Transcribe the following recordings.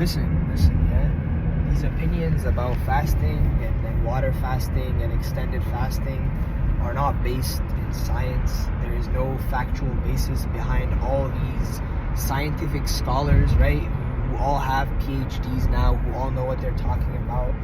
Listen, yeah. These opinions about fasting and water fasting and extended fasting are not based in science. There is no factual basis behind all these scientific scholars, right? Who all have PhDs now, who all know what they're talking about.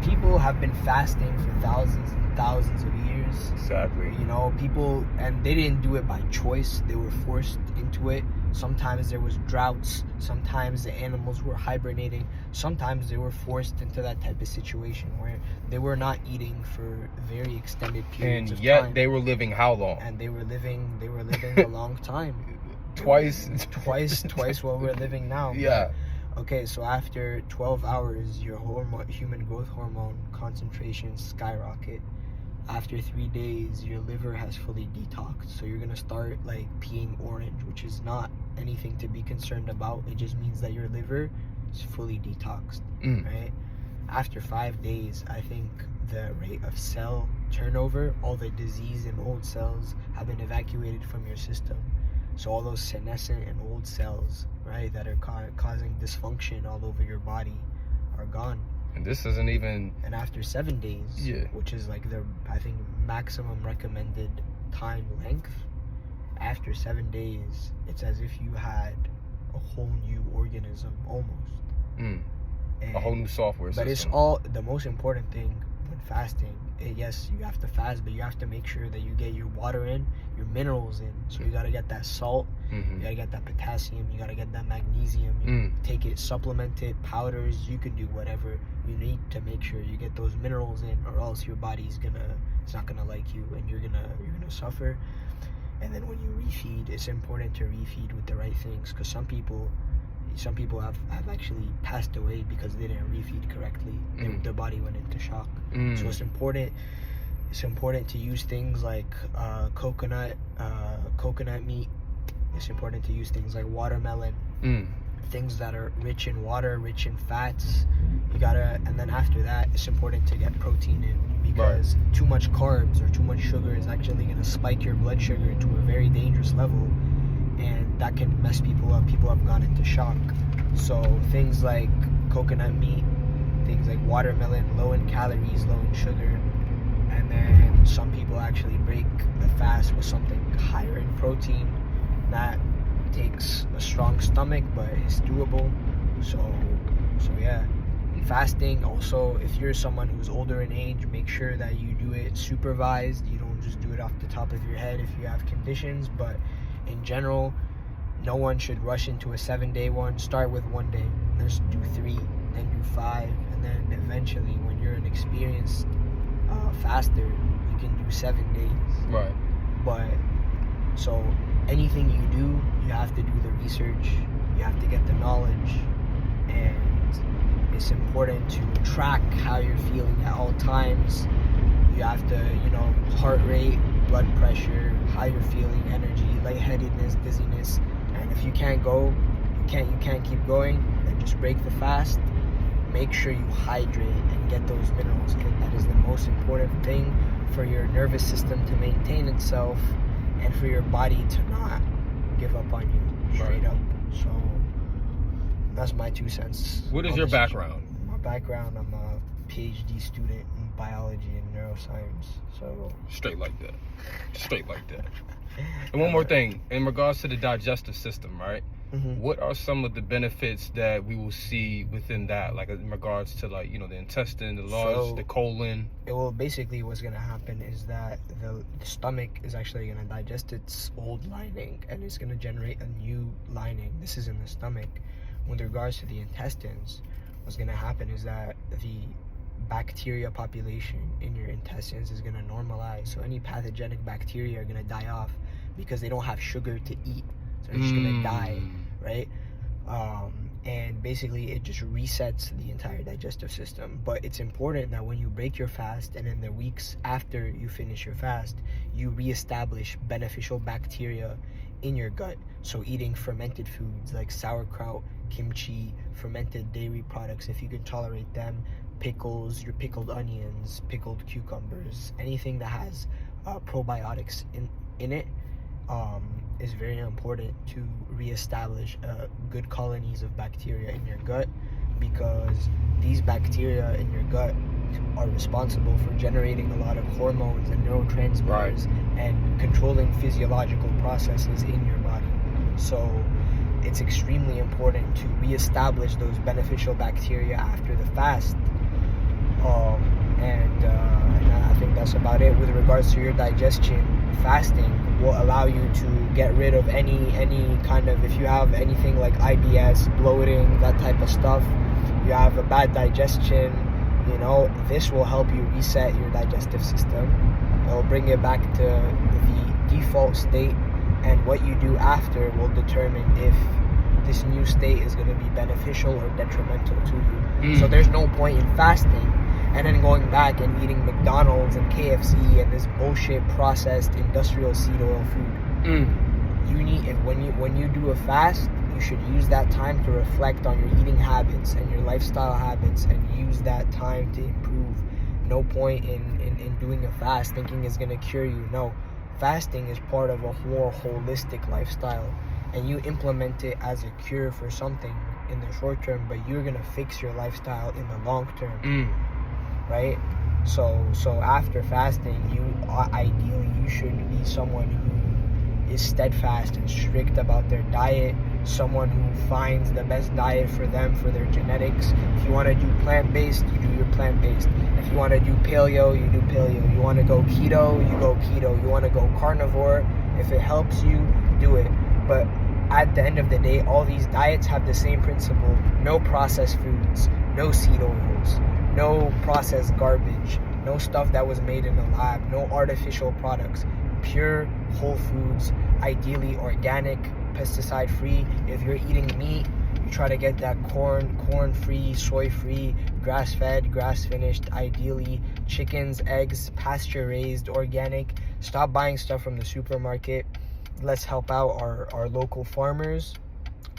People have been fasting for thousands and thousands of years. Exactly. You know, people, and they didn't do it by choice. They were forced into it. Sometimes there was droughts. Sometimes the animals were hibernating. Sometimes they were forced into that type of situation where they were not eating for very extended periods of time. And yet they were living how long? And they were living a long time. Twice what we're living now. Yeah. Okay, so after 12 hours, your human growth hormone concentrations skyrocket. After 3 days, your liver has fully detoxed. So you're gonna start like peeing orange, which is not anything to be concerned about. It just means that your liver is fully detoxed, right? After 5 days, I think the rate of cell turnover, all the disease and old cells have been evacuated from your system. So all those senescent and old cells, right, that are causing dysfunction all over your body are gone. And this isn't even... And after 7 days, which is like the, I think, maximum recommended time length, after 7 days, it's as if you had a whole new organism, almost. A whole new software system. But it's all, the most important thing when fasting, yes, you have to fast, but you have to make sure that you get your water in, your minerals in. So you gotta get that salt, you gotta get that potassium, you gotta get that magnesium. You take it, supplement it, powders. You can do whatever you need to make sure you get those minerals in, or else your body's it's not gonna like you, and you're gonna suffer. And then when you refeed, it's important to refeed with the right things, because some people have actually passed away because they didn't refeed correctly. Their body went into shock. So it's important to use things like coconut meat. It's important to use things like watermelon, things that are rich in water, rich in fats. And then after that, it's important to get protein in, because too much carbs or too much sugar is actually going to spike your blood sugar to a very dangerous level, and that can mess people up. People have gone into shock. So things like coconut meat, things like watermelon, low in calories, low in sugar. And then some people actually break the fast with something higher in protein. That takes a strong stomach, but it's doable. So yeah. Fasting also, if you're someone who's older in age, make sure that you do it supervised. You don't just do it off the top of your head if you have conditions. But in general, no one should rush into a 7-day one. Start with 1 day, then just do 3, then do 5, and then eventually, when you're an experienced faster, you can do 7 days. Right. But so anything you do, you have to do the research, you have to get the knowledge, and it's important to track how you're feeling at all times. You have to, heart rate, blood pressure, how you're feeling, energy, lightheadedness, dizziness. And if you can't go, you can't keep going, then just break the fast. Make sure you hydrate and get those minerals in. That is the most important thing for your nervous system to maintain itself, and for your body to not give up on you straight up. So that's my 2 cents. What is your background? My background, I'm a PhD student in biology and neuroscience. So straight like that. And one more thing, in regards to the digestive system, right? What are some of the benefits that we will see within that, like in regards to the intestine, the lungs, the colon? Basically what's going to happen is that the stomach is actually going to digest its old lining, and it's going to generate a new lining. This is in the stomach. With regards to the intestines, what's going to happen is that the bacteria population in your intestines is going to normalize. So any pathogenic bacteria are going to die off because they don't have sugar to eat. So they're just going to die, right? And basically it just resets the entire digestive system. But it's important that when you break your fast, and in the weeks after you finish your fast, you reestablish beneficial bacteria in your gut. So eating fermented foods like sauerkraut, kimchi, fermented dairy products, if you can tolerate them, pickles, your pickled onions, pickled cucumbers, anything that has probiotics in it, is very important to reestablish good colonies of bacteria in your gut. because these bacteria in your gut are responsible for generating a lot of hormones and neurotransmitters and controlling physiological processes in your body. So it's extremely important to reestablish those beneficial bacteria after the fast. And I think that's about it. With regards to your digestion, fasting will allow you to get rid of any kind of, if you have anything like IBS, bloating, that type of stuff, you have a bad digestion, you know, this will help you reset your digestive system. It will bring it back to the default state, and what you do after will determine if this new state is going to be beneficial or detrimental to you. So there's no point in fasting and then going back and eating McDonald's and KFC and this bullshit processed industrial seed oil food. You need, and when you do a fast, you should use that time to reflect on your eating habits and your lifestyle habits, and use that time to improve. No point in doing a fast thinking it's going to cure you. No, fasting is part of a more holistic lifestyle, and you implement it as a cure for something in the short term, but you're going to fix your lifestyle in the long term. Right? So after fasting, ideally you should be someone who is steadfast and strict about their diet, someone who finds the best diet for them, for their genetics. If you want to do plant-based, you do your plant-based. If you want to do paleo, you do paleo. You want to go keto, you go keto. You want to go carnivore, if it helps you, do it. But at the end of the day, all these diets have the same principle. No processed foods, no seed oils, no processed garbage, no stuff that was made in a lab, no artificial products, pure whole foods, ideally organic, pesticide-free. If you're eating meat, you try to get that corn-free, soy-free, grass-fed, grass-finished, ideally chickens, eggs, pasture-raised, organic. Stop buying stuff from the supermarket. Let's help out our local farmers.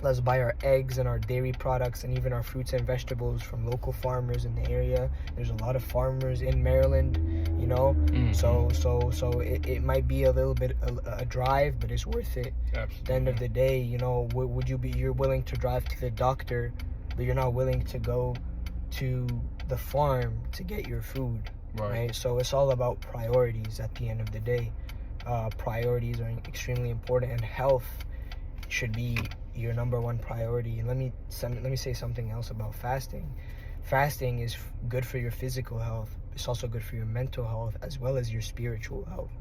Let's buy our eggs and our dairy products and even our fruits and vegetables from local farmers in the area. There's a lot of farmers in Maryland, you know. So it might be a little bit a drive, but it's worth it. Absolutely. At the end of the day, you know, you're willing to drive to the doctor, but you're not willing to go to the farm to get your food, right? So it's all about priorities at the end of the day. Priorities are extremely important, and health should be your number one priority. And let me say something else about fasting. Fasting is good for your physical health. It's also good for your mental health as well as your spiritual health,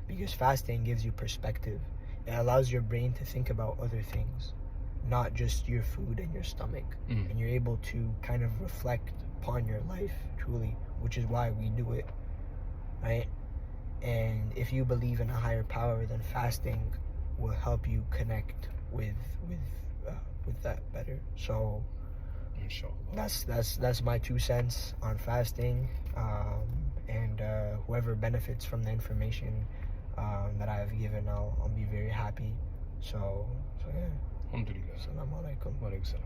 because fasting gives you perspective. It allows your brain to think about other things, not just your food and your stomach. And you're able to kind of reflect upon your life truly, which is why we do it, right? And if you believe in a higher power, then fasting will help you connect with that better. So that's my 2 cents on fasting. And whoever benefits from the information that I have given, I'll be very happy. So yeah. Alhamdulillah. Assalamu alaikum. Wa alaikum salam.